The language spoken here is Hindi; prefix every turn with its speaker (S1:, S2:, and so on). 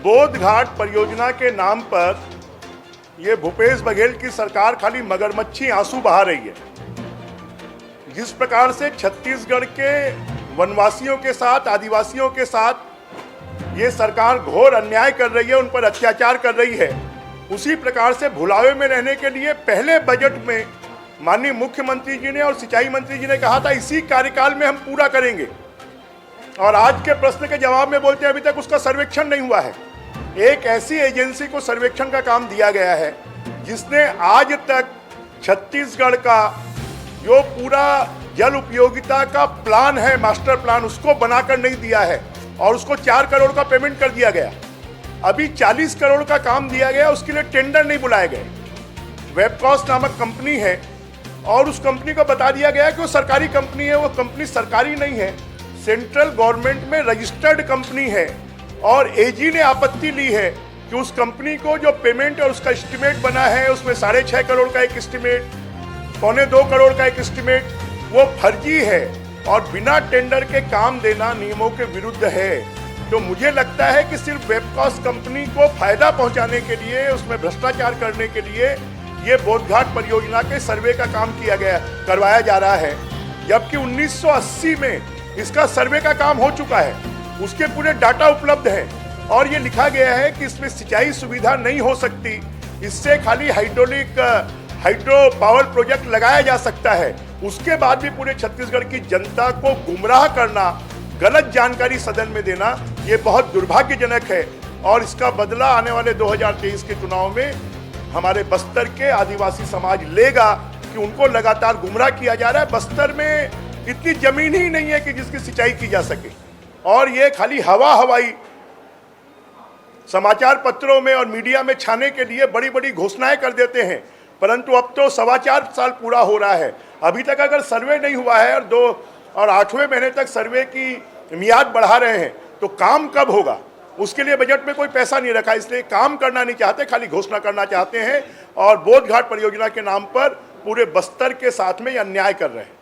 S1: बोध घाट परियोजना के नाम पर ये भूपेश बघेल की सरकार खाली मगरमच्छी आंसू बहा रही है। जिस प्रकार से छत्तीसगढ़ के वनवासियों के साथ, आदिवासियों के साथ ये सरकार घोर अन्याय कर रही है, उन पर अत्याचार कर रही है, उसी प्रकार से भुलावे में रहने के लिए पहले बजट में माननीय मुख्यमंत्री जी ने और सिंचाई मंत्री जी ने कहा था इसी कार्यकाल में हम पूरा करेंगे, और आज के प्रश्न के जवाब में बोलते हैं अभी तक उसका सर्वेक्षण नहीं हुआ है। एक ऐसी एजेंसी को सर्वेक्षण का काम दिया गया है जिसने आज तक छत्तीसगढ़ का जो पूरा जल उपयोगिता का प्लान है, मास्टर प्लान, उसको बनाकर नहीं दिया है, और उसको 4 करोड़ का पेमेंट कर दिया गया। अभी 40 करोड़ का काम दिया गया, उसके लिए टेंडर नहीं बुलाए गए। वेबकॉस्ट नामक कंपनी है और उस कंपनी को बता दिया गया कि वो सरकारी कंपनी है। वो कंपनी सरकारी नहीं है, सेंट्रल गवर्नमेंट में रजिस्टर्ड कंपनी है, और एजी ने आपत्ति ली है कि उस कंपनी को जो पेमेंट और उसका एस्टिमेट बना है उसमें 6.5 करोड़ का एक एस्टिमेट, 2.25 करोड़ का एक एस्टिमेट, वो फर्जी है और बिना टेंडर के काम देना नियमों के विरुद्ध है। तो मुझे लगता है कि सिर्फ वेबकॉस्ट कंपनी को फायदा पहुंचाने के लिए, उसमें भ्रष्टाचार करने के लिए ये बोधघाट परियोजना के सर्वे का काम करवाया जा रहा है, जबकि 1980 में इसका सर्वे का काम हो चुका है। उसके पूरे डाटा उपलब्ध है और ये लिखा गया है कि इसमें सिंचाई सुविधा नहीं हो सकती, इससे खाली हाइड्रो पावर प्रोजेक्ट लगाया जा सकता है। उसके बाद भी पूरे छत्तीसगढ़ की जनता को गुमराह करना, गलत जानकारी सदन में देना, ये बहुत दुर्भाग्यजनक है, और इसका बदला आने वाले 2023 के चुनाव में हमारे बस्तर के आदिवासी समाज लेगा कि उनको लगातार गुमराह किया जा रहा है। बस्तर में इतनी जमीन ही नहीं है कि जिसकी सिंचाई की जा सके, और ये खाली हवाई समाचार पत्रों में और मीडिया में छाने के लिए बड़ी बड़ी घोषणाएं कर देते हैं, परंतु अब तो 4.25 साल पूरा हो रहा है, अभी तक अगर सर्वे नहीं हुआ है और 8वें महीने तक सर्वे की मियाद बढ़ा रहे हैं, तो काम कब होगा? उसके लिए बजट में कोई पैसा नहीं रखा, इसलिए काम करना नहीं चाहते, खाली घोषणा करना चाहते हैं, और बोधघाट परियोजना के नाम पर पूरे बस्तर के साथ में अन्याय कर रहे हैं।